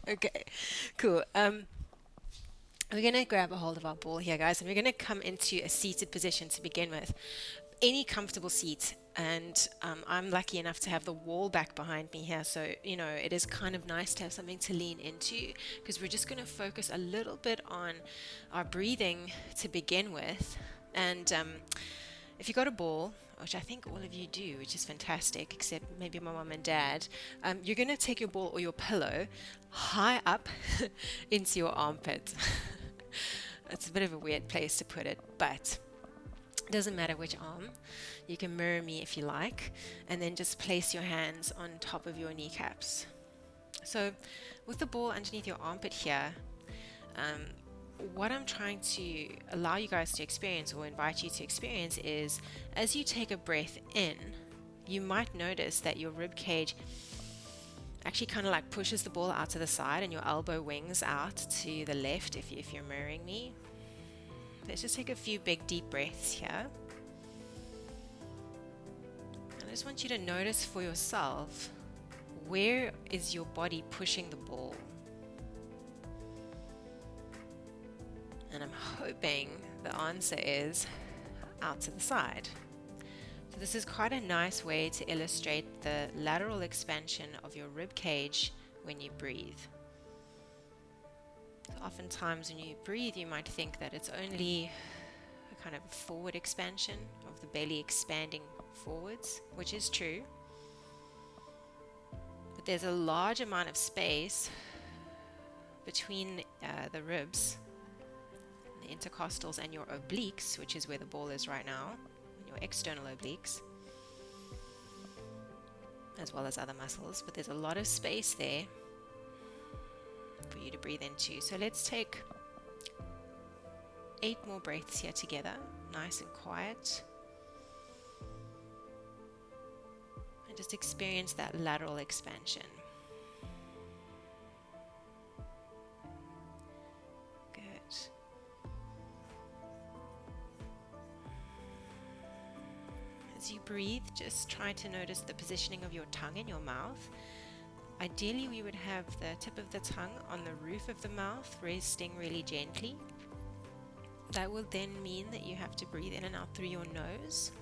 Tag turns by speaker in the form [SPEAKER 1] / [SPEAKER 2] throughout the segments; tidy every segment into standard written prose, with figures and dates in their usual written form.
[SPEAKER 1] Okay, cool. We're going to grab a hold of our ball here, guys, and we're going to come into a seated position to begin with. Any comfortable seat. And I'm lucky enough to have the wall back behind me here. So, it is kind of nice to have something to lean into because we're just going to focus a little bit on our breathing to begin with. And if you got a ball, which I think all of you do, which is fantastic, except maybe my mom and dad, you're going to take your ball or your pillow high up into your armpit. It's a bit of a weird place to put it, but it doesn't matter which arm. You can mirror me if you like, and then just place your hands on top of your kneecaps. So, with the ball underneath your armpit here, um, what I'm trying to allow you guys to experience or invite you to experience is as you take a breath in, you might notice that your rib cage actually kind of like pushes the ball out to the side and your elbow wings out to the left if you're mirroring me. Let's just take a few big deep breaths here. And I just want you to notice for yourself, where is your body pushing the ball? And I'm hoping the answer is out to the side. So this is quite a nice way to illustrate the lateral expansion of your rib cage when you breathe. So oftentimes when you breathe, you might think that it's only a kind of forward expansion of the belly expanding forwards, which is true. But there's a large amount of space between the ribs, the intercostals, and your obliques, which is where the ball is right now, your external obliques, as well as other muscles. But there's a lot of space there for you to breathe into. So let's take 8 more breaths here together, nice and quiet. And just experience that lateral expansion. Good. As you breathe, just try to notice the positioning of your tongue in your mouth. Ideally, we would have the tip of the tongue on the roof of the mouth, resting really gently. That will then mean that you have to breathe in and out through your nose.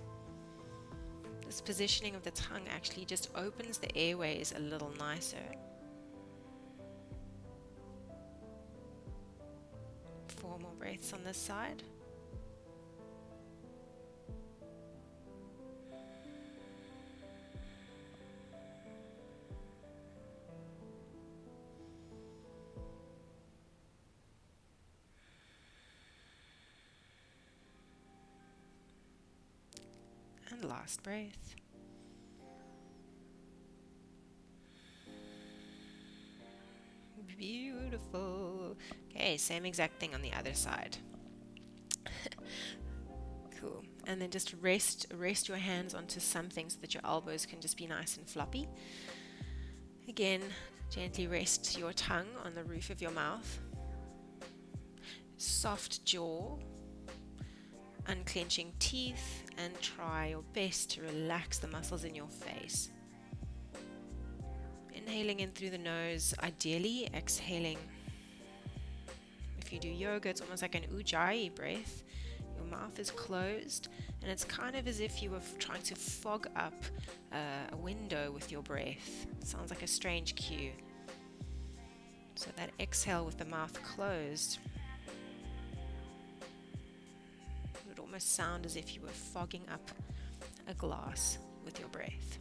[SPEAKER 1] This positioning of the tongue actually just opens the airways a little nicer. 4 more breaths on this side. And last breath. Beautiful. Okay, same exact thing on the other side. Cool. And then just rest your hands onto something so that your elbows can just be nice and floppy. Again, gently rest your tongue on the roof of your mouth. Soft jaw, unclenching teeth, and try your best to relax the muscles in your face. Inhaling in through the nose, ideally exhaling. If you do yoga, it's almost like an ujjayi breath. Your mouth is closed, and it's kind of as if you were trying to fog up a window with your breath. It sounds like a strange cue. So that exhale with the mouth closed would almost sound as if you were fogging up a glass with your breath.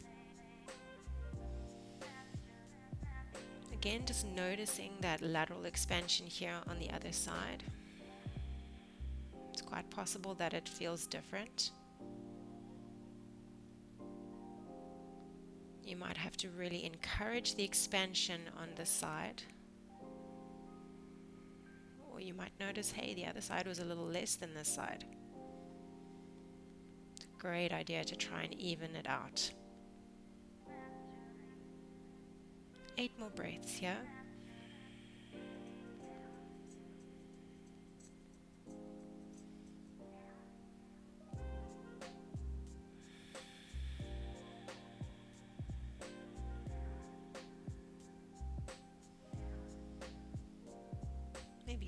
[SPEAKER 1] Again, just noticing that lateral expansion here on the other side. It's quite possible that it feels different. You might have to really encourage the expansion on this side. Or you might notice, hey, the other side was a little less than this side. It's a great idea to try and even it out. 8 more breaths here.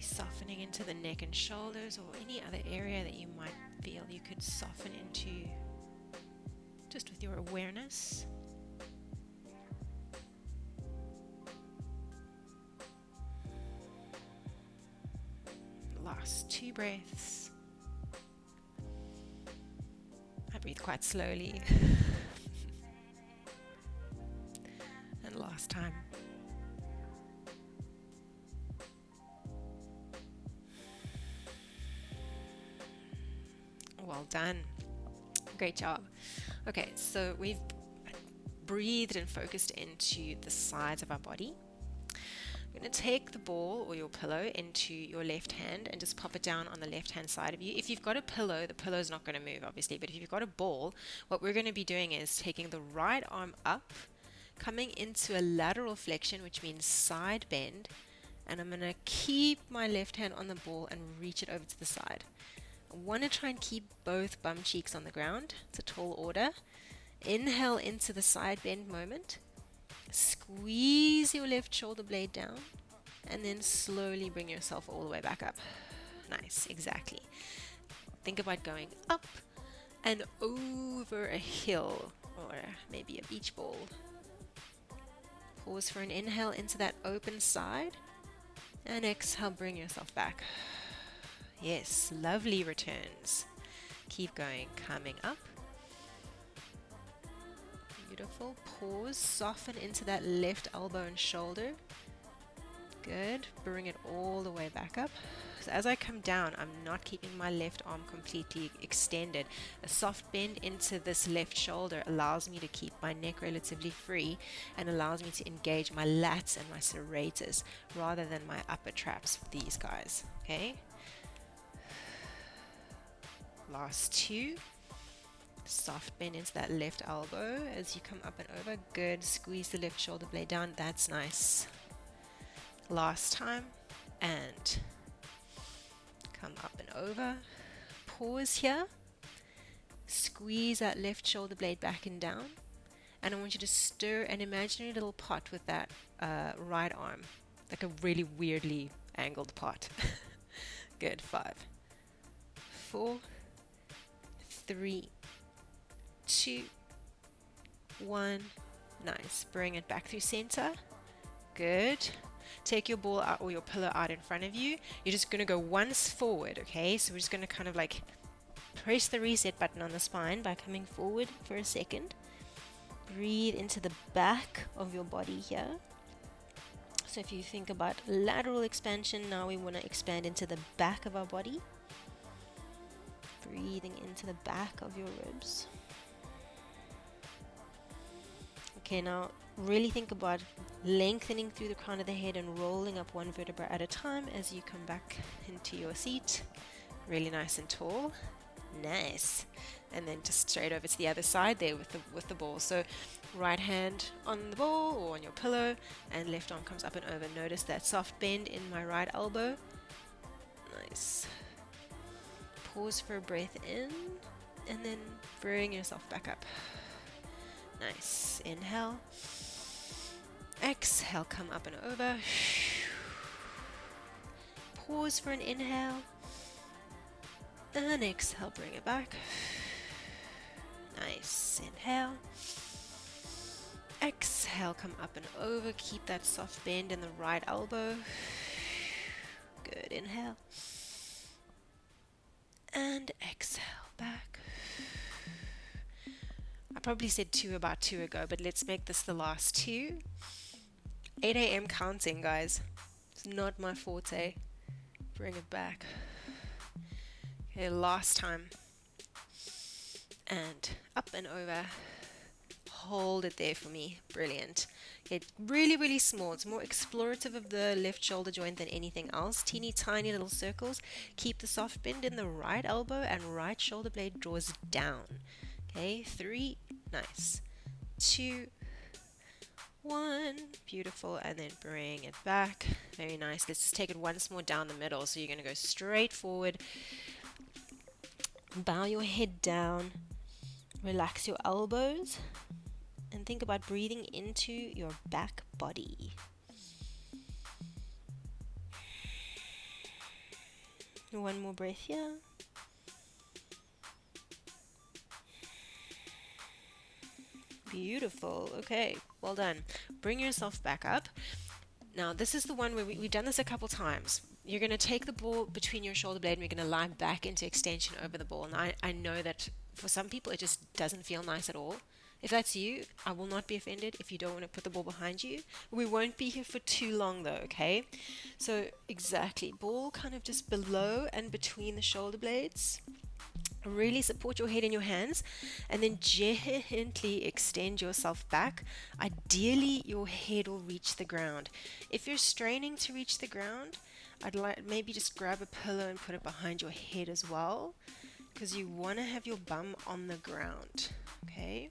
[SPEAKER 1] Really softening into the neck and shoulders, or any other area that you might feel you could soften into just with your awareness. Last 2 breaths. I breathe quite slowly. And last time. Well done. Great job. Okay, so we've breathed and focused into the sides of our body. I'm going to take the ball or your pillow into your left hand and just pop it down on the left hand side of you. If you've got a pillow, the pillow is not going to move obviously, but if you've got a ball, what we're going to be doing is taking the right arm up, coming into a lateral flexion, which means side bend, and I'm going to keep my left hand on the ball and reach it over to the side. I want to try and keep both bum cheeks on the ground. It's a tall order. Inhale into the side bend moment. Squeeze your left shoulder blade down, and then slowly bring yourself all the way back up. Nice, exactly. Think about going up and over a hill, or maybe a beach ball. Pause for an inhale into that open side, and exhale, bring yourself back. Yes, lovely returns. Keep going, coming up. Beautiful. Pause, soften into that left elbow and shoulder. Good. Bring it all the way back up. So as I come down, I'm not keeping my left arm completely extended. A soft bend into this left shoulder allows me to keep my neck relatively free and allows me to engage my lats and my serratus rather than my upper traps, these guys. Okay? Last 2. Soft bend into that left elbow as you come up and over. Good. Squeeze the left shoulder blade down. That's nice. Last time. And come up and over. Pause here. Squeeze that left shoulder blade back and down. And I want you to stir an imaginary little pot with that right arm. Like a really weirdly angled pot. Good. 5, 4, 3, 2, 1. Nice. Bring it back through center. Good. Take your ball out or your pillow out in front of you. You're just going to go once forward, okay? So we're just going to kind of like press the reset button on the spine by coming forward for a second. Breathe into the back of your body here. So if you think about lateral expansion, now we want to expand into the back of our body. Breathing into the back of your ribs. Okay, now really think about lengthening through the crown of the head and rolling up one vertebra at a time as you come back into your seat. Really nice and tall. Nice. And then just straight over to the other side there with the ball. So right hand on the ball or on your pillow and left arm comes up and over. Notice that soft bend in my right elbow. Nice. Pause for a breath in and then bring yourself back up. Nice. Inhale. Exhale, come up and over. Pause for an inhale. And exhale, bring it back. Nice. Inhale. Exhale, come up and over. Keep that soft bend in the right elbow. Good. Inhale. And exhale back. I probably said 2 about 2 ago, but let's make this the last 2. 8 a.m. counting, guys. It's not my forte. Bring it back. Okay, last time. And up and over. Hold it there for me. Brilliant. Okay, really, really small. It's more explorative of the left shoulder joint than anything else. Teeny tiny little circles. Keep the soft bend in the right elbow and right shoulder blade draws down. Okay, 3. Nice. 2, 1. Beautiful. And then bring it back. Very nice. Let's just take it once more down the middle. So you're going to go straight forward. Bow your head down. Relax your elbows. And think about breathing into your back body. One more breath here. Beautiful. Okay, well done. Bring yourself back up. Now, this is the one where we've done this a couple times. You're going to take the ball between your shoulder blade and we're going to lie back into extension over the ball. And I know that for some people it just doesn't feel nice at all. If that's you, I will not be offended if you don't want to put the ball behind you. We won't be here for too long though, okay? So, exactly. Ball kind of just below and between the shoulder blades. Really support your head in your hands and then gently extend yourself back. Ideally, your head will reach the ground. If you're straining to reach the ground, I'd like maybe just grab a pillow and put it behind your head as well, because you want to have your bum on the ground. Okay?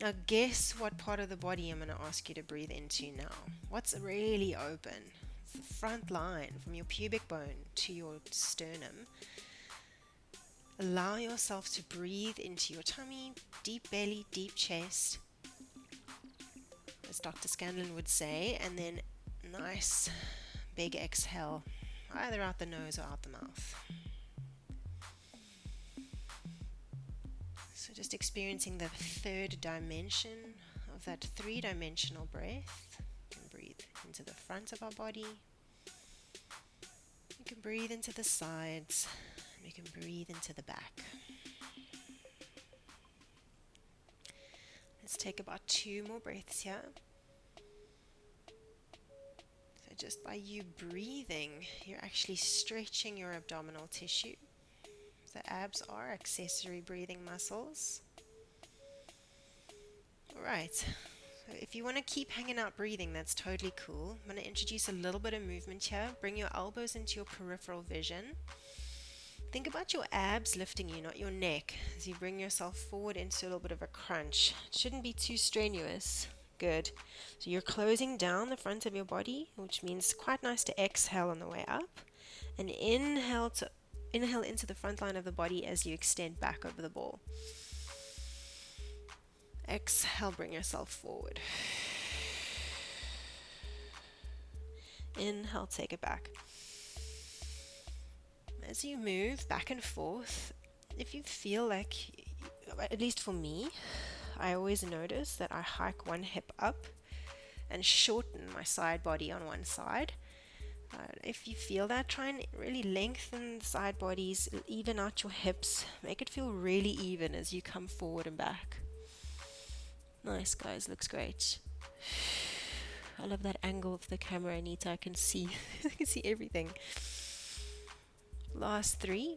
[SPEAKER 1] Now, guess what part of the body I'm going to ask you to breathe into now? What's really open? It's the front line from your pubic bone to your sternum. Allow yourself to breathe into your tummy, deep belly, deep chest, as Dr. Scanlon would say, and then nice big exhale, either out the nose or out the mouth. So just experiencing the third dimension of that three-dimensional breath. You can breathe into the front of our body. You can breathe into the sides. We can breathe into the back. Let's take about 2 more breaths here. So just by you breathing, you're actually stretching your abdominal tissue. The abs are accessory breathing muscles. Alright, so if you want to keep hanging out breathing, that's totally cool. I'm going to introduce a little bit of movement here. Bring your elbows into your peripheral vision. Think about your abs lifting you, not your neck, as you bring yourself forward into a little bit of a crunch. It shouldn't be too strenuous. Good. So you're closing down the front of your body, which means quite nice to exhale on the way up. And inhale into the front line of the body as you extend back over the ball. Exhale, bring yourself forward. Inhale, take it back. As you move back and forth, if you feel like, at least for me, I always notice that I hike one hip up and shorten my side body on one side. If you feel that, try and really lengthen the side bodies, even out your hips, make it feel really even as you come forward and back. Nice, guys, looks great. I love that angle of the camera, Anita. I can see I can see everything. Last 3.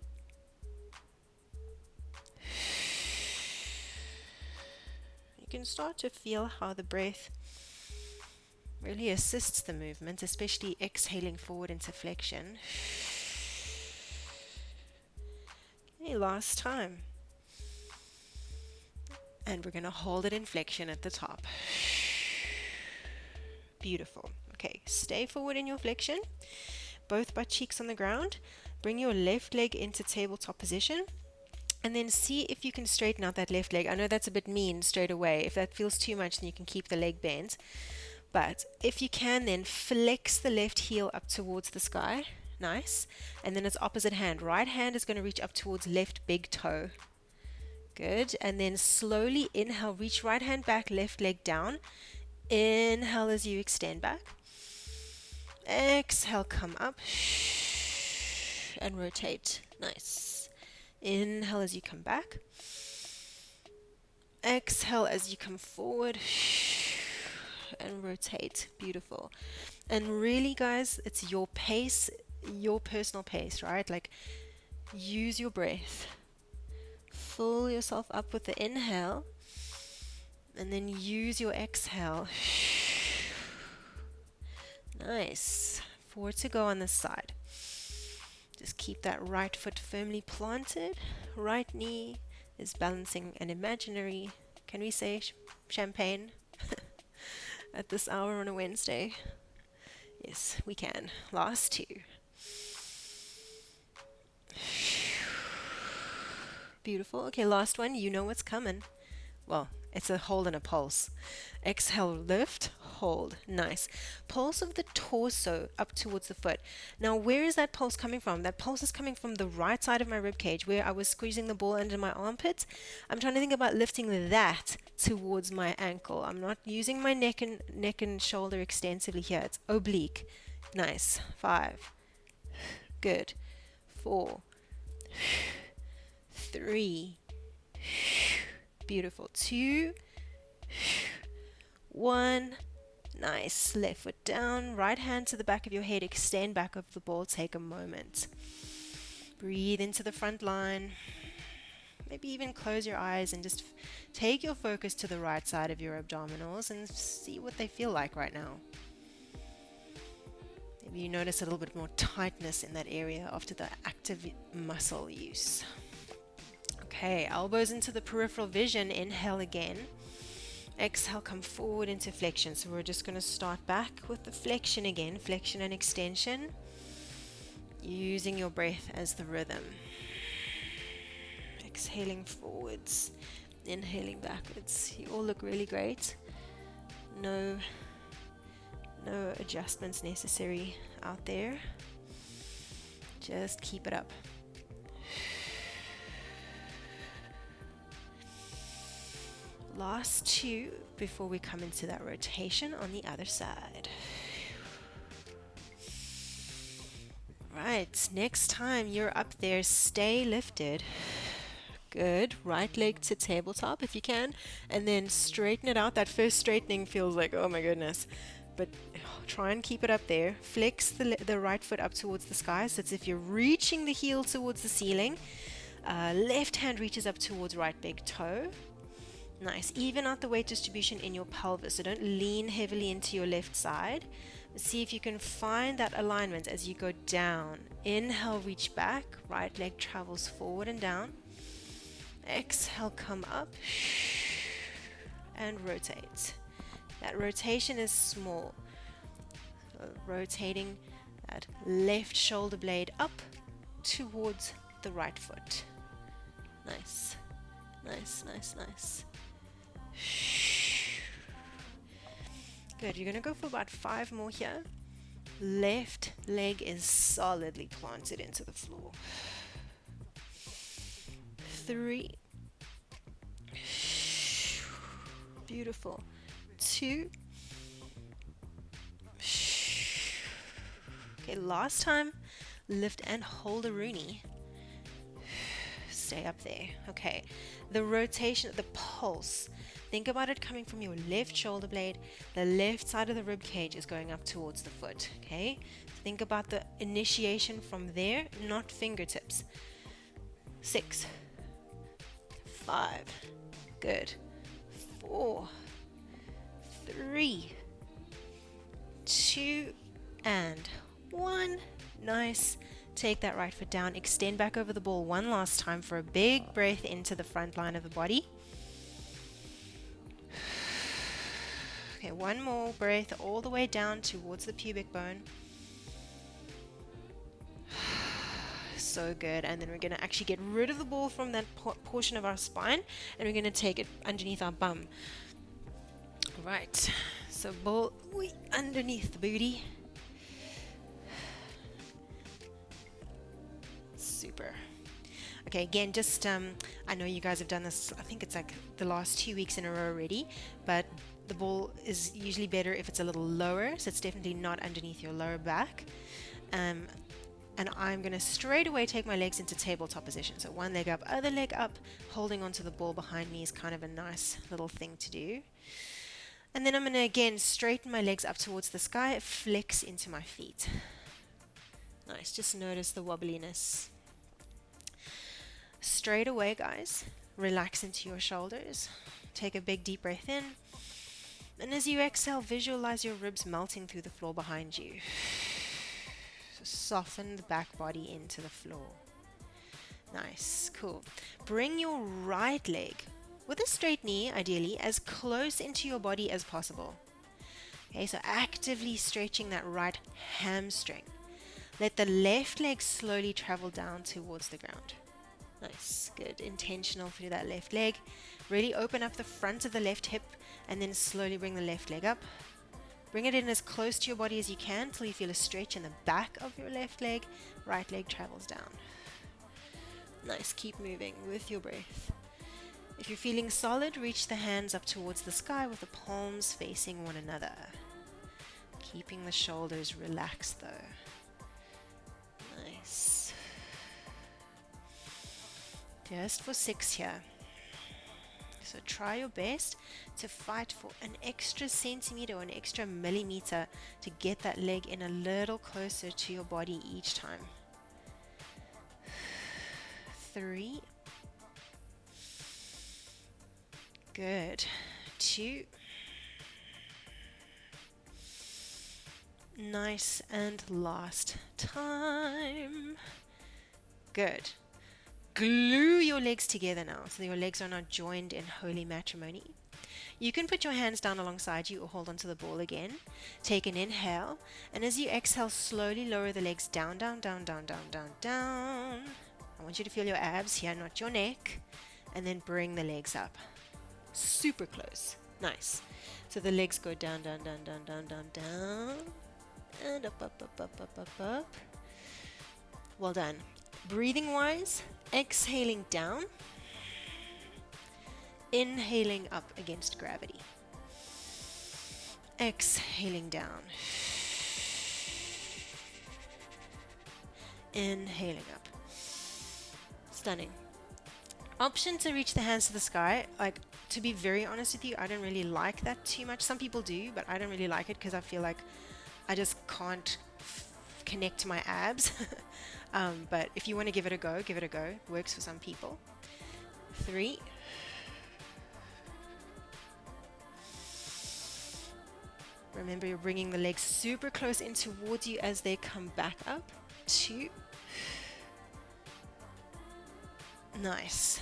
[SPEAKER 1] You can start to feel how the breath really assists the movement, especially exhaling forward into flexion. Okay, last time. And we're going to hold it in flexion at the top. Beautiful. Okay, stay forward in your flexion. Both butt cheeks on the ground. Bring your left leg into tabletop position. And then see if you can straighten out that left leg. I know that's a bit mean straight away. If that feels too much, then you can keep the leg bent. But if you can, then flex the left heel up towards the sky. Nice. And then its opposite hand. Right hand is going to reach up towards left big toe. Good. And then slowly inhale. Reach right hand back, left leg down. Inhale as you extend back. Exhale, come up. And rotate. Nice. Inhale as you come back. Exhale as you come forward. And rotate. Beautiful. And really, guys, it's your pace, your personal pace, right? Like, use your breath. Fill yourself up with the inhale. And then use your exhale. Nice. 4 to go on this side. Just keep that right foot firmly planted. Right knee is balancing an imaginary, can we say champagne at this hour on a Wednesday? Yes, we can. Last 2. Beautiful. Okay, last one. You know what's coming. Well, It's a hold and a pulse. Exhale, lift, hold. Nice. Pulse of the torso up towards the foot. Now, where is that pulse coming from? That pulse is coming from the right side of my rib cage where I was squeezing the ball under my armpit. I'm trying to think about lifting that towards my ankle. I'm not using my neck and shoulder extensively here. It's oblique. Nice. 5. Good. 4. 3. Beautiful. 2. 1. Nice. Left foot down. Right hand to the back of your head. Extend back of the ball. Take a moment. Breathe into the front line. Maybe even close your eyes and just take your focus to the right side of your abdominals and see what they feel like right now. Maybe you notice a little bit more tightness in that area after the active muscle use. Okay, elbows into the peripheral vision. Inhale again. Exhale, come forward into flexion. So we're just going to start back with the flexion again. Flexion and extension. Using your breath as the rhythm. Exhaling forwards. Inhaling backwards. You all look really great. No adjustments necessary out there. Just keep it up. Last 2 before we come into that rotation on the other side. Right, next time you're up there, stay lifted. Good. Right leg to tabletop if you can, and then straighten it out. That first straightening feels like, oh my goodness. But try and keep it up there. Flex the right foot up towards the sky. So it's if you're reaching the heel towards the ceiling. Left hand reaches up towards right big toe. Nice. Even out the weight distribution in your pelvis. So don't lean heavily into your left side. See if you can find that alignment as you go down. Inhale, reach back. Right leg travels forward and down. Exhale, come up. And rotate. That rotation is small. So rotating that left shoulder blade up towards the right foot. Nice. Nice, nice, nice. Good. You're going to go for about 5 more here. Left leg is solidly planted into the floor. 3. Beautiful. 2. Okay, last time. Lift and hold a Rooney. Stay up there. Okay. The rotation, the pulse. Think about it coming from your left shoulder blade. The left side of the rib cage is going up towards the foot. Okay. Think about the initiation from there, not fingertips. 6. 5. Good. 4. 3. 2. And 1. Nice. Take that right foot down. Extend back over the ball one last time for a big breath into the front line of the body. Okay, one more breath all the way down towards the pubic bone. So good. And then we're going to actually get rid of the ball from that portion of our spine, and we're going to take it underneath our bum. Right. So ball underneath the booty. Super. Okay, again, just I know you guys have done this, I think it's like the last 2 weeks in a row already, but the ball is usually better if it's a little lower, so it's definitely not underneath your lower back. And I'm going to straight away take my legs into tabletop position. So one leg up, other leg up, holding onto the ball behind me is kind of a nice little thing to do. And then I'm going to again straighten my legs up towards the sky, flex into my feet. Nice, just notice the wobbliness. Straight away, guys, relax into your shoulders. Take a big deep breath in. And as you exhale, visualize your ribs melting through the floor behind you. So soften the back body into the floor. Nice, cool. Bring your right leg, with a straight knee, ideally, as close into your body as possible. Okay, so actively stretching that right hamstring. Let the left leg slowly travel down towards the ground. Nice, good. Intentional through that left leg. Really open up the front of the left hip and then slowly bring the left leg up. Bring it in as close to your body as you can till you feel a stretch in the back of your left leg. Right leg travels down. Nice, keep moving with your breath. If you're feeling solid, reach the hands up towards the sky with the palms facing one another. Keeping the shoulders relaxed though. Nice. Just for 6 here. So try your best to fight for an extra centimeter or an extra millimeter to get that leg in a little closer to your body each time. 3. Good. 2. Nice, and last time. Good. Glue your legs together now, so your legs are now joined in holy matrimony. You can put your hands down alongside you or hold onto the ball again. Take an inhale, and as you exhale, slowly lower the legs down, down, down, down, down, down, down. I want you to feel your abs here, not your neck, and then bring the legs up. Super close. Nice. So the legs go down, down, down, down, down, down, down, and up, up, up, up, up, up, up. Well done. Breathing wise, exhaling down, inhaling up against gravity, exhaling down, inhaling up. Stunning. Option to reach the hands to the sky. Like, to be very honest with you, I don't really like that too much. Some people do, but I don't really like it because I feel like I just can't connect to my abs. But if you want to give it a go, give it a go. It works for some people. 3. Remember, you're bringing the legs super close in towards you as they come back up. 2. Nice.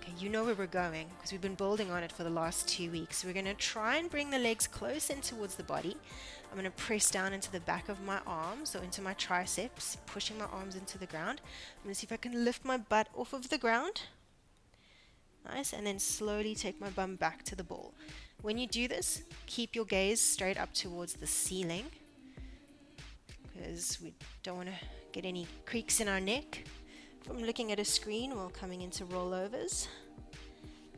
[SPEAKER 1] Okay, you know where we're going because we've been building on it for the last 2 weeks. We're going to try and bring the legs close in towards the body. I'm going to press down into the back of my arms, or into my triceps, pushing my arms into the ground. I'm going to see if I can lift my butt off of the ground. Nice, and then slowly take my bum back to the ball. When you do this, keep your gaze straight up towards the ceiling because we don't want to get any creaks in our neck from looking at a screen while coming into rollovers.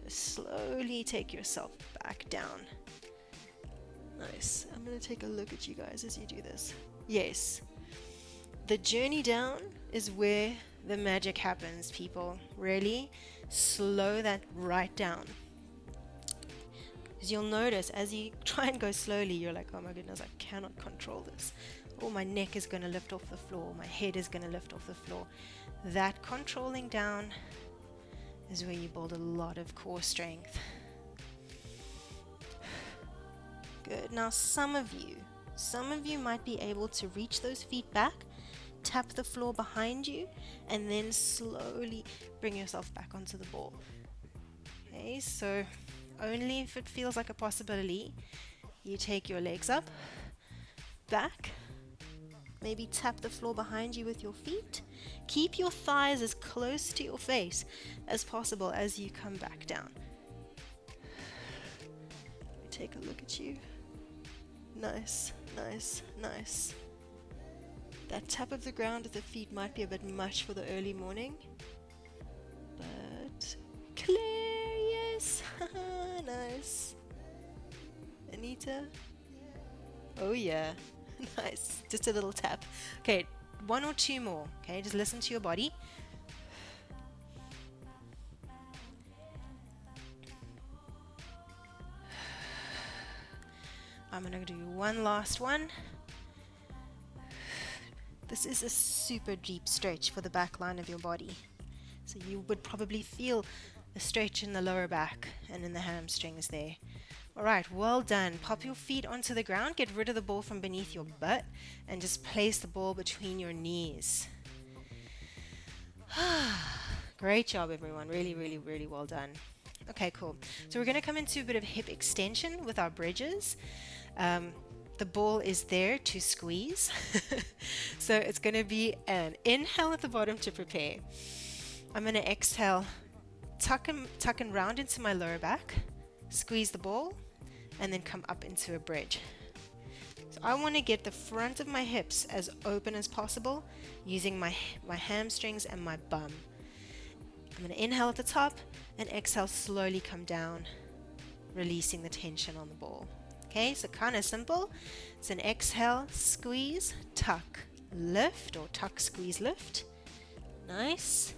[SPEAKER 1] Just slowly take yourself back down. Nice. I'm going to take a look at you guys as you do this. Yes. The journey down is where the magic happens, people. Really slow that right down. Because you'll notice as you try and go slowly, you're like, oh my goodness, I cannot control this. Oh, my neck is going to lift off the floor. My head is going to lift off the floor. That controlling down is where you build a lot of core strength. Good. Now some of you might be able to reach those feet back, tap the floor behind you, and then slowly bring yourself back onto the ball. Okay, so only if it feels like a possibility, you take your legs up, back, maybe tap the floor behind you with your feet. Keep your thighs as close to your face as possible as you come back down. Take a look at you. Nice, nice, nice. That tap of the ground with the feet might be a bit much for the early morning, but Claire, yes. Nice. Anita? Oh yeah. Nice. Just a little tap. Okay, 1 or 2 more. Okay, just listen to your body. I'm going to do one last one. This is a super deep stretch for the back line of your body. So you would probably feel a stretch in the lower back and in the hamstrings there. Alright, well done. Pop your feet onto the ground, get rid of the ball from beneath your butt, and just place the ball between your knees. Great job, everyone. Really, really, really well done. Okay, cool. So we're going to come into a bit of hip extension with our bridges. The ball is there to squeeze. So it's going to be an inhale at the bottom to prepare. I'm going to exhale tuck and round into my lower back, squeeze the ball, and then come up into a bridge. So I want to get the front of my hips as open as possible using my hamstrings and my bum. I'm going to inhale at the top and exhale, slowly come down, releasing the tension on the ball. Okay, so kind of simple. It's an exhale, squeeze, tuck, lift, or tuck, squeeze, lift. Nice.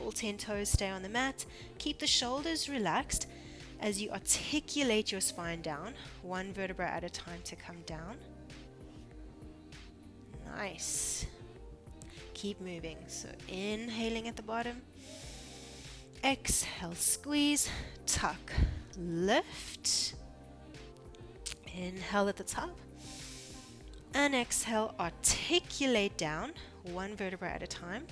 [SPEAKER 1] All 10 toes stay on the mat. Keep the shoulders relaxed as you articulate your spine down, one vertebra at a time to come down. Nice. Keep moving. So inhaling at the bottom. Exhale, squeeze, tuck, lift. Inhale at the top. And exhale, articulate down, one vertebra at a time.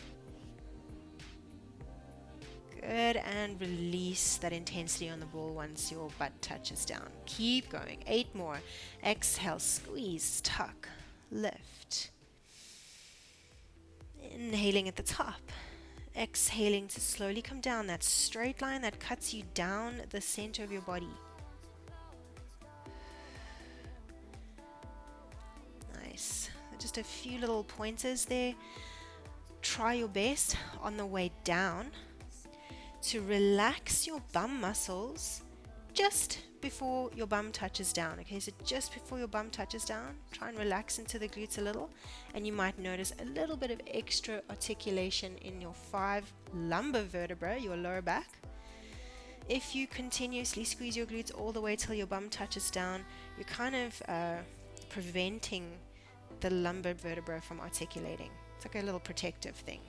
[SPEAKER 1] Good, and release that intensity on the ball once your butt touches down. Keep going. 8 more. Exhale, squeeze, tuck, lift. Inhaling at the top. Exhaling to slowly come down, that straight line that cuts you down the center of your body. Nice. Just a few little pointers there. Try your best on the way down to relax your bum muscles just before your bum touches down. Okay, so just before your bum touches down, try and relax into the glutes a little, and you might notice a little bit of extra articulation in your 5 lumbar vertebra, your lower back. If you continuously squeeze your glutes all the way till your bum touches down, you're kind of preventing the lumbar vertebra from articulating. It's like a little protective thing.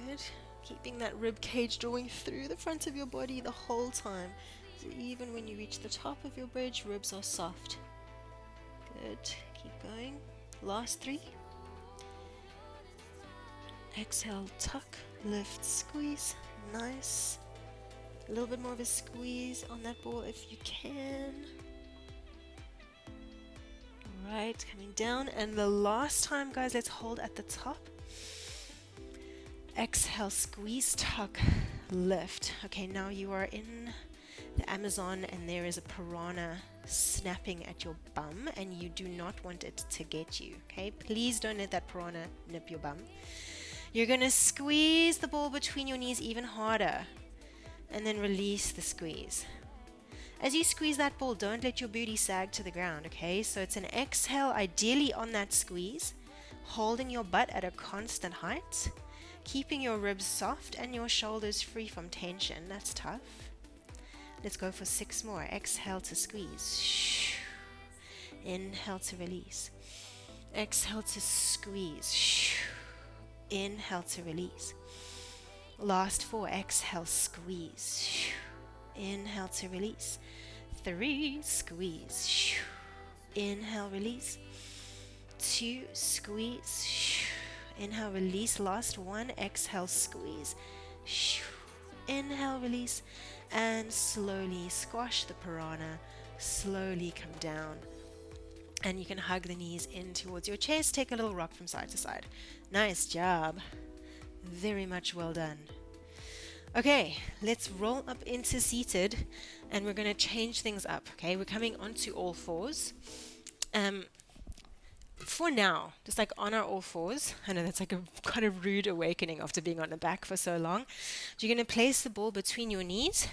[SPEAKER 1] Good. Keeping that rib cage drawing through the front of your body the whole time. So even when you reach the top of your bridge, ribs are soft. Good. Keep going. Last 3. Exhale, tuck, lift, squeeze. Nice. A little bit more of a squeeze on that ball if you can. Alright, coming down. And the last time, guys, let's hold at the top. Exhale, squeeze, tuck, lift. Okay, now you are in the Amazon and there is a piranha snapping at your bum and you do not want it to get you. Okay, please don't let that piranha nip your bum. You're going to squeeze the ball between your knees even harder and then release the squeeze. As you squeeze that ball, don't let your booty sag to the ground. Okay, so it's an exhale, ideally on that squeeze, holding your butt at a constant height. Keeping your ribs soft and your shoulders free from tension. That's tough. Let's go for 6 more. Exhale to squeeze. Inhale to release. Exhale to squeeze. Inhale to release. Last 4. Exhale, squeeze. Inhale to release. 3. Squeeze. Inhale, release. 2. Squeeze. Inhale, release. Last 1. Exhale, squeeze. Inhale, release. And slowly squash the piranha. Slowly come down. And you can hug the knees in towards your chest. Take a little rock from side to side. Nice job. Very much well done. Okay, let's roll up into seated. And we're going to change things up. Okay, we're coming onto all fours. For now, just like on our all fours, I know that's like a kind of rude awakening after being on the back for so long. So you're going to place the ball between your knees,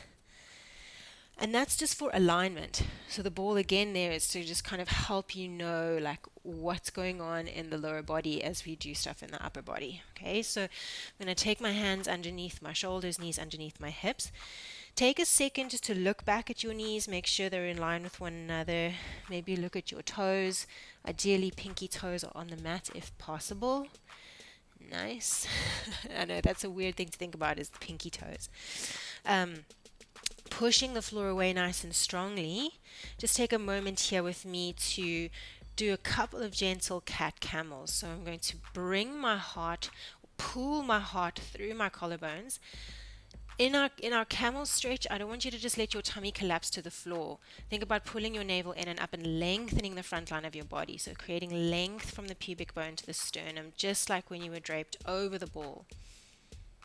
[SPEAKER 1] and that's just for alignment. So the ball again there is to just kind of help you know like what's going on in the lower body as we do stuff in the upper body. Okay, so I'm going to take my hands underneath my shoulders, knees underneath my hips. Take a second just to look back at your knees, make sure they're in line with one another. Maybe look at your toes. Ideally, pinky toes are on the mat if possible. Nice. I know that's a weird thing to think about is the pinky toes. Pushing the floor away nice and strongly. Just take a moment here with me to do a couple of gentle cat camels. So I'm going to bring my heart, pull my heart through my collarbones. In our camel stretch, I don't want you to just let your tummy collapse to the floor. Think about pulling your navel in and up and lengthening the front line of your body. So creating length from the pubic bone to the sternum, just like when you were draped over the ball.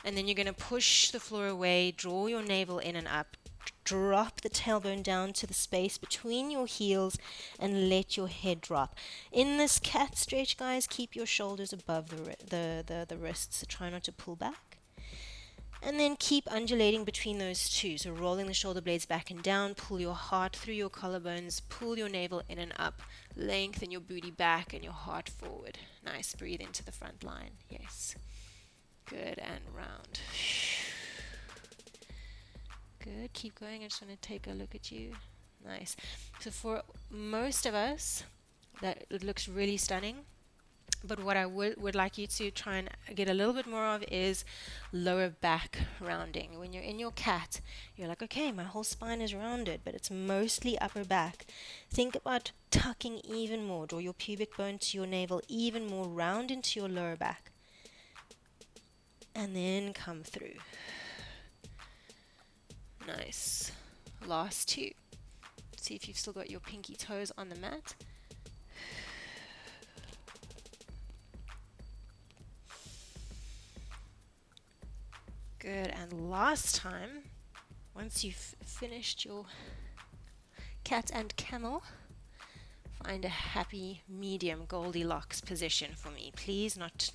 [SPEAKER 1] And then you're going to push the floor away, draw your navel in and up, drop the tailbone down to the space between your heels, and let your head drop. In this cat stretch, guys, keep your shoulders above the wrists. So try not to pull back. And then keep undulating between those two. So rolling the shoulder blades back and down, pull your heart through your collarbones, pull your navel in and up, lengthen your booty back and your heart forward. Nice, breathe into the front line. Yes. Good, and round. Good, keep going. I just want to take a look at you. Nice. So for most of us, that it looks really stunning. But what I would like you to try and get a little bit more of is lower back rounding. When you're in your cat, you're like, okay, my whole spine is rounded, but it's mostly upper back. Think about tucking even more. Draw your pubic bone to your navel even more, round into your lower back. And then come through. Nice. Last two. See if you've still got your pinky toes on the mat. Good, and last time, once you've finished your cat and camel, find a happy medium Goldilocks position for me. Please, not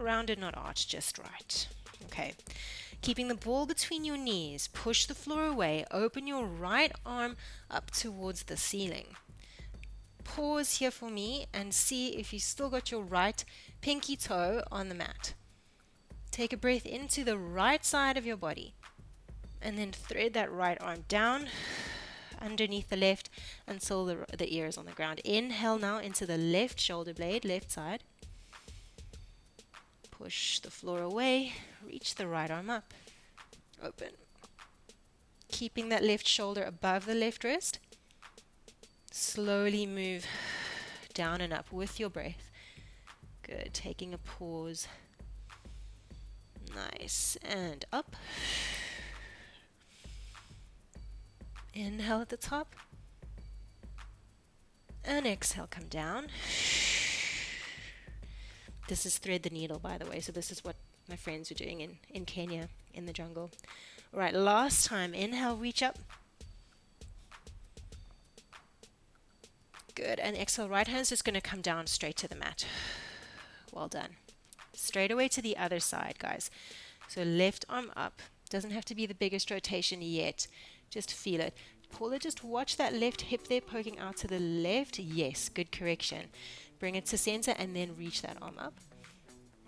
[SPEAKER 1] rounded, not arched, just right. Okay. Keeping the ball between your knees, push the floor away, open your right arm up towards the ceiling. Pause here for me and see if you still got your right pinky toe on the mat. Take a breath into the right side of your body and then thread that right arm down underneath the left until the ear is on the ground. Inhale now into the left shoulder blade, left side. Push the floor away, reach the right arm up, open. Keeping that left shoulder above the left wrist. Slowly move down and up with your breath. Good, taking a pause. Nice, and up. Inhale at the top. And exhale, come down. This is thread the needle, by the way, so this is what my friends were doing in Kenya, in the jungle. All right, last time, inhale, reach up. Good, and exhale, right hand's just going to come down straight to the mat. Well done. Straight away to the other side, guys. So left arm up. Doesn't have to be the biggest rotation yet. Just feel it. Paula, just watch that left hip there poking out to the left. Yes, good correction. Bring it to center and then reach that arm up.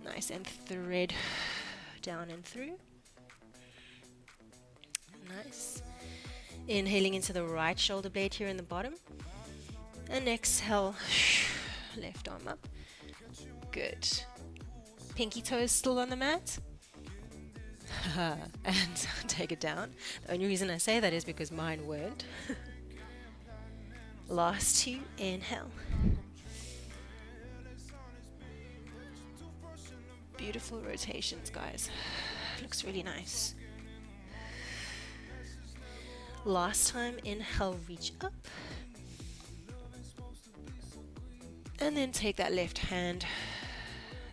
[SPEAKER 1] Nice, and thread down and through. Nice. Inhaling into the right shoulder blade here in the bottom. And exhale, left arm up. Good. Pinky toes still on the mat. And take it down. The only reason I say that is because mine weren't. Last two, inhale. Beautiful rotations, guys. Looks really nice. Last time, inhale, reach up. And then take that left hand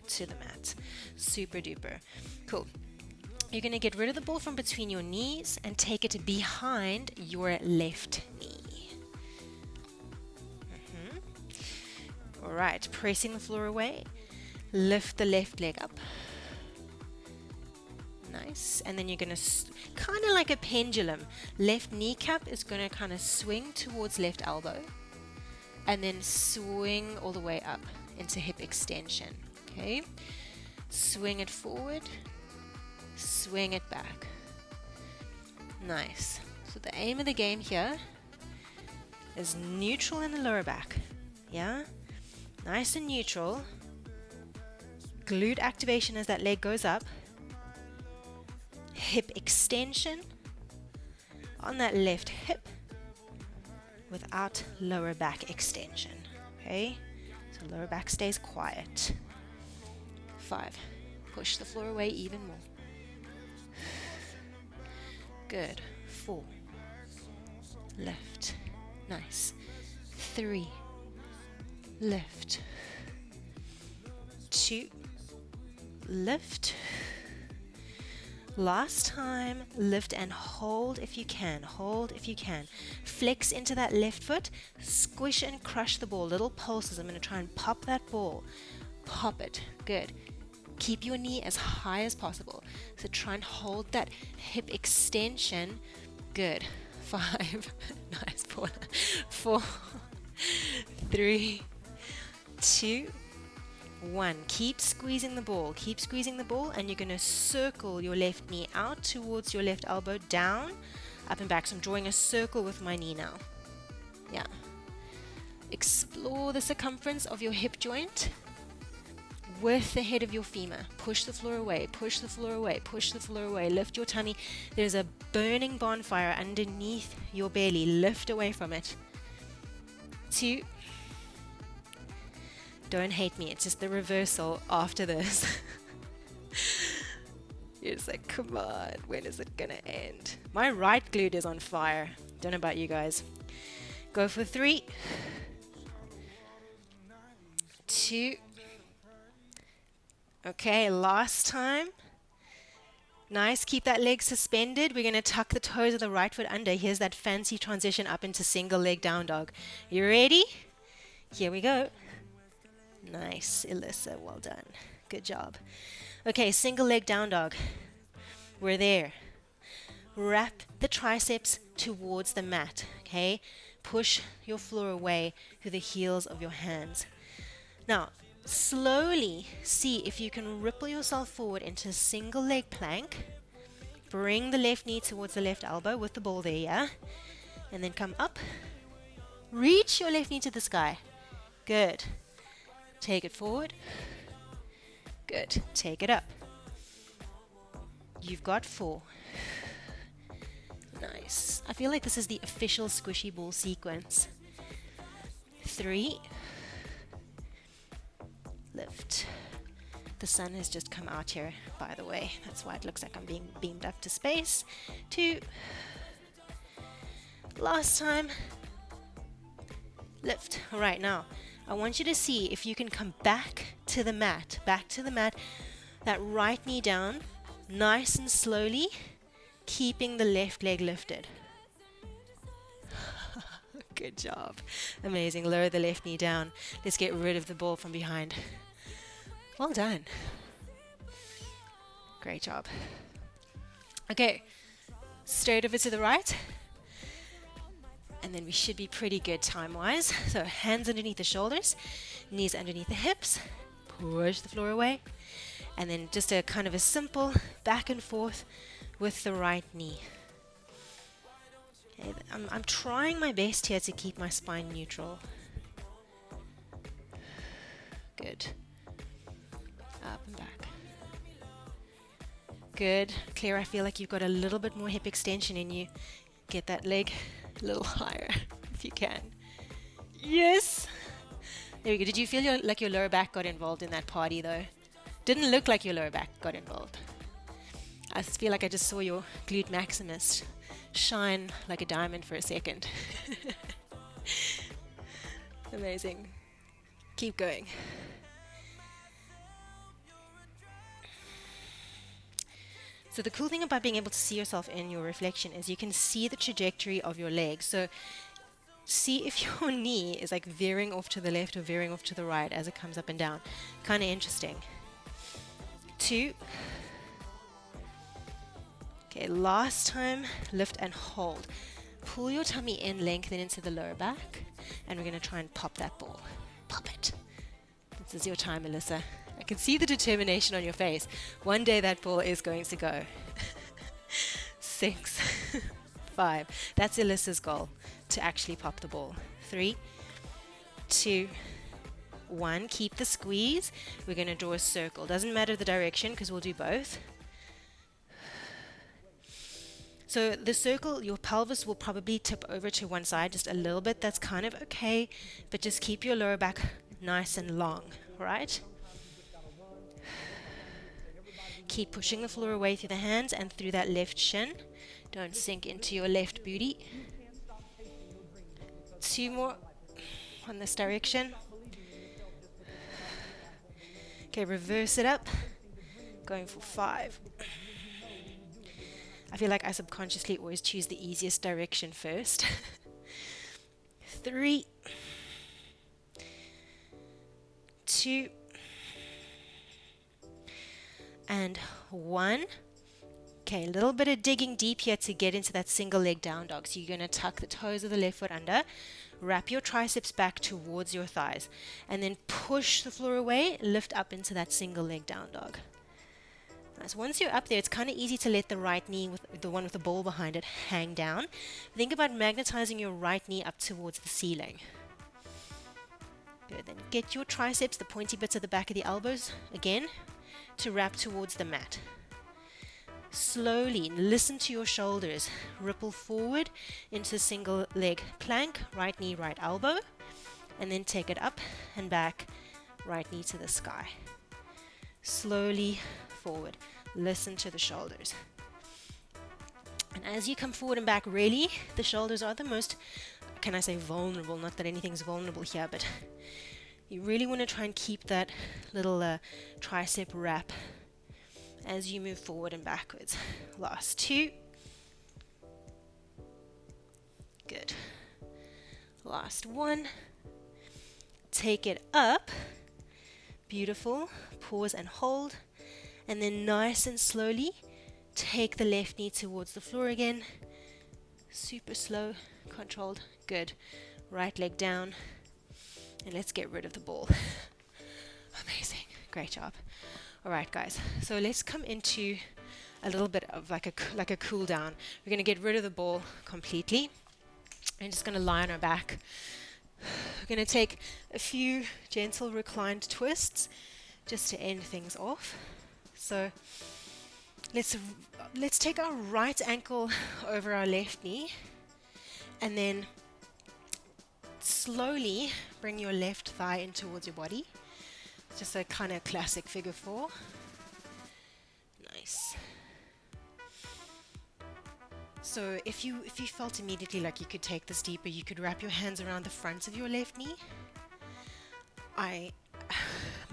[SPEAKER 1] to the mat. Super duper. Cool. You're going to get rid of the ball from between your knees and take it behind your left knee. All right, pressing the floor away. Lift the left leg up. Nice. And then you're going to, kind of like a pendulum, left kneecap is going to kind of swing towards left elbow. And then swing all the way up into hip extension. Okay. Swing it forward. Swing it back. Nice. So the aim of the game here is neutral in the lower back. Yeah? Nice and neutral. Glute activation as that leg goes up. Hip extension on that left hip without lower back extension. Okay? So lower back stays quiet. 5. Push the floor away even more. Good. 4. Lift. Nice. 3. Lift. 2. Lift. Last time, lift and hold if you can. Hold if you can. Flex into that left foot. Squish and crush the ball. Little pulses. I'm going to try and pop that ball. Pop it. Good. Keep your knee as high as possible. So try and hold that hip extension. Good. 5. Nice, Paula. 4. 3. 2. 1. Keep squeezing the ball. Keep squeezing the ball, and you're going to circle your left knee out towards your left elbow, down, up and back. So I'm drawing a circle with my knee now. Yeah. Explore the circumference of your hip joint with the head of your femur. Push the floor away, push the floor away, push the floor away. Lift your tummy. There's a burning bonfire underneath your belly. Lift away from it. 2. Don't hate me, it's just the reversal after this. You're just like, come on, when is it gonna end? My right glute is on fire. Don't know about you guys. Go for 3. 2. Okay, last time. Nice, keep that leg suspended. We're gonna tuck the toes of the right foot under. Here's that fancy transition up into single leg down dog. You ready? Here we go. Nice, Alyssa, well done. Good job. Okay, single leg down dog. We're there. Wrap the triceps towards the mat, okay? Push your floor away to the heels of your hands. Now, slowly see if you can ripple yourself forward into a single leg plank. Bring the left knee towards the left elbow with the ball there, yeah? And then come up. Reach your left knee to the sky. Good. Take it forward. Good. Take it up. You've got 4. Nice. I feel like this is the official squishy ball sequence. 3. Lift. The sun has just come out here, by the way. That's why it looks like I'm being beamed up to space. 2. Last time. Lift. All right, now I want you to see if you can come back to the mat, that right knee down, nice and slowly, keeping the left leg lifted. Good job. Amazing. Lower the left knee down. Let's get rid of the ball from behind. Well done. Great job. Okay, straight over to the right. And then we should be pretty good time-wise. So hands underneath the shoulders, knees underneath the hips, push the floor away, and then just a kind of a simple back and forth with the right knee. Okay, I'm trying my best here to keep my spine neutral. Good. Up and back. Good. Claire, I feel like you've got a little bit more hip extension in you. Get that leg a little higher if you can. Yes. There we go. Did you feel like your lower back got involved in that party though? Didn't look like your lower back got involved. I feel like I just saw your glute maximus shine like a diamond for a second. Amazing. Keep going. So the cool thing about being able to see yourself in your reflection is you can see the trajectory of your legs. So see if your knee is like veering off to the left or veering off to the right as it comes up and down. Kind of interesting. 2. Okay, last time, lift and hold. Pull your tummy in, lengthen into the lower back, and we're going to try and pop that ball. Pop it. This is your time, Alyssa. I can see the determination on your face. One day that ball is going to go. 6, 5. That's Alyssa's goal, to actually pop the ball. 3, 2, 1. Keep the squeeze. We're going to draw a circle. Doesn't matter the direction because we'll do both. So the circle, your pelvis will probably tip over to one side just a little bit. That's kind of okay, but just keep your lower back nice and long, right? Keep pushing the floor away through the hands and through that left shin. Don't sink into your left booty. 2 more on this direction. Okay, reverse it up. Going for 5. I feel like I subconsciously always choose the easiest direction first. 3, 2, and 1. Okay, a little bit of digging deep here to get into that single leg down dog. So you're going to tuck the toes of the left foot under, wrap your triceps back towards your thighs, and then push the floor away, lift up into that single leg down dog. So once you're up there, it's kind of easy to let the right knee, with the one with the ball behind it, hang down. Think about magnetizing your right knee up towards the ceiling. Good, then get your triceps, the pointy bits at the back of the elbows, again, to wrap towards the mat. Slowly listen to your shoulders. Ripple forward into single leg plank, right knee, right elbow, and then take it up and back, right knee to the sky. Slowly forward. Listen to the shoulders. And as you come forward and back, really, the shoulders are the most, can I say vulnerable? Not that anything's vulnerable here, but you really want to try and keep that little tricep wrap as you move forward and backwards. Last 2. Good. Last 1. Take it up. Beautiful. Pause and hold. And then nice and slowly, take the left knee towards the floor again. Super slow, controlled. Good. Right leg down. And let's get rid of the ball. Amazing. Great job. All right, guys. So let's come into a little bit of like a cool down. We're going to get rid of the ball completely. I'm just going to lie on our back. We're going to take a few gentle reclined twists just to end things off. So let's take our right ankle over our left knee, and then slowly bring your left thigh in towards your body. Just a kind of classic figure 4. Nice. So if you felt immediately like you could take this deeper, you could wrap your hands around the front of your left knee.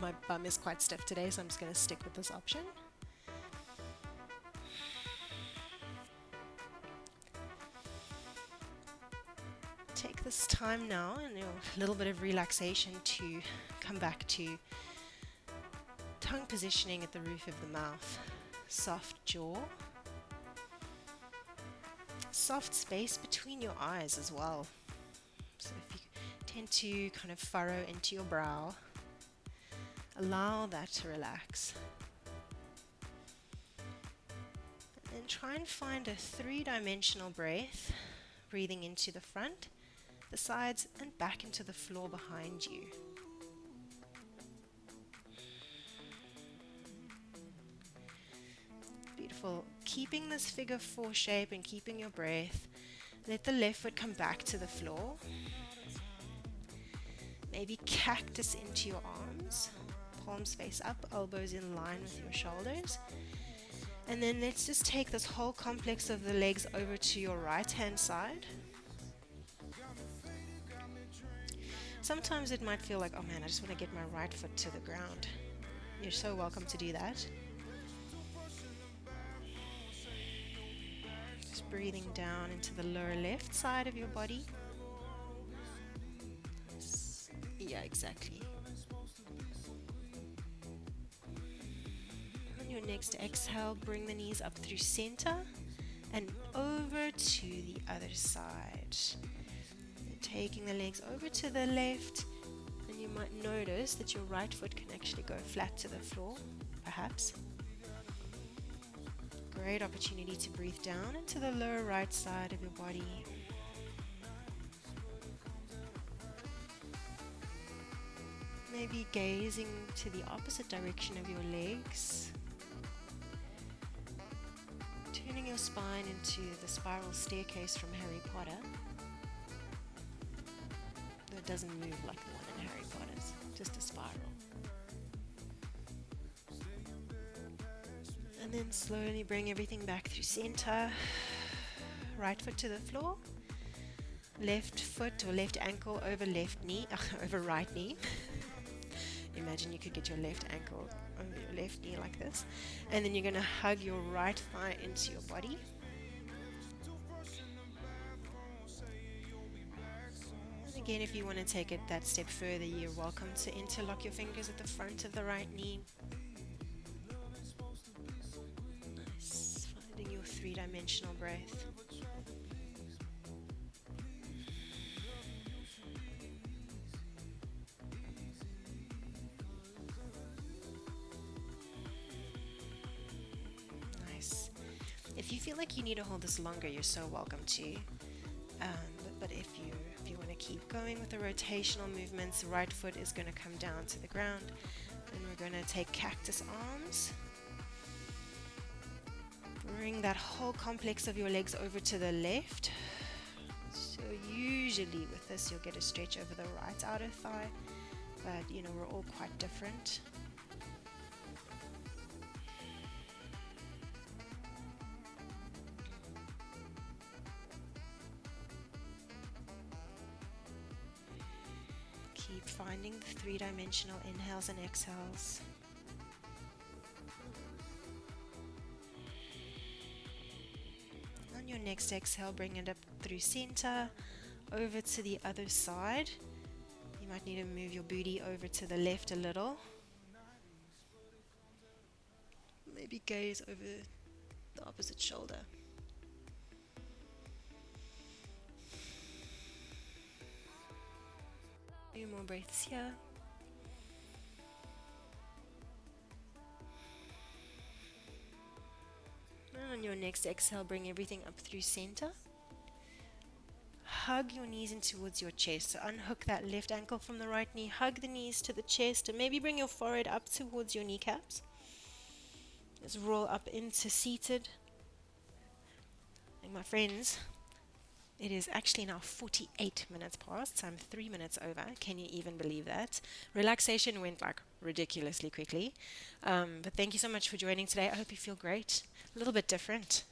[SPEAKER 1] My bum is quite stiff today, so I'm just going to stick with this option. Take this time now and a little bit of relaxation to come back to tongue positioning at the roof of the mouth, soft jaw, soft space between your eyes as well. So if you tend to kind of furrow into your brow, allow that to relax. And then try and find a 3-dimensional breath, breathing into the front, the sides, and back into the floor behind you. Beautiful. Keeping this figure 4 shape and keeping your breath, let the left foot come back to the floor. Maybe cactus into your arms. Palms face up, elbows in line with your shoulders. And then let's just take this whole complex of the legs over to your right hand side. Sometimes it might feel like, oh man, I just want to get my right foot to the ground. You're so welcome to do that. Just breathing down into the lower left side of your body. Yeah, exactly. On your next exhale, bring the knees up through center and over to the other side. Taking the legs over to the left, and you might notice that your right foot can actually go flat to the floor, perhaps. Great opportunity to breathe down into the lower right side of your body. Maybe gazing to the opposite direction of your legs. Turning your spine into the spiral staircase from Harry Potter. Though it doesn't move like the one in Harry Potter's, just a spiral. And then slowly bring everything back through center. right foot to the floor, left foot or left ankle over left knee, over right knee. Imagine you could get your left ankle over your left knee like this. And then you're going to hug your right thigh into your body. And again, if you want to take it that step further, you're welcome to interlock your fingers at the front of the right knee. Nice. Finding your three-dimensional breath. Nice. If you feel like you need to hold this longer, you're so welcome to. But if you want to keep going with the rotational movements, right foot is going to come down to the ground, and we're going to take cactus arms. Bring that whole complex of your legs over to the left. So usually with this you'll get a stretch over the right outer thigh, but we're all quite different. Keep finding the three-dimensional inhales and exhales. On your next exhale, bring it up through center, over to the other side. You might need to move your booty over to the left a little. Maybe gaze over the opposite shoulder. A few more breaths here. And on your next exhale, bring everything up through center. Hug your knees in towards your chest. So unhook that left ankle from the right knee. Hug the knees to the chest, and maybe bring your forehead up towards your kneecaps. Just roll up into seated. And my friends, it is actually now 48 minutes past, so I'm 3 minutes over. Can you even believe that? Relaxation went like ridiculously quickly. But thank you so much for joining today. I hope you feel great. A little bit different.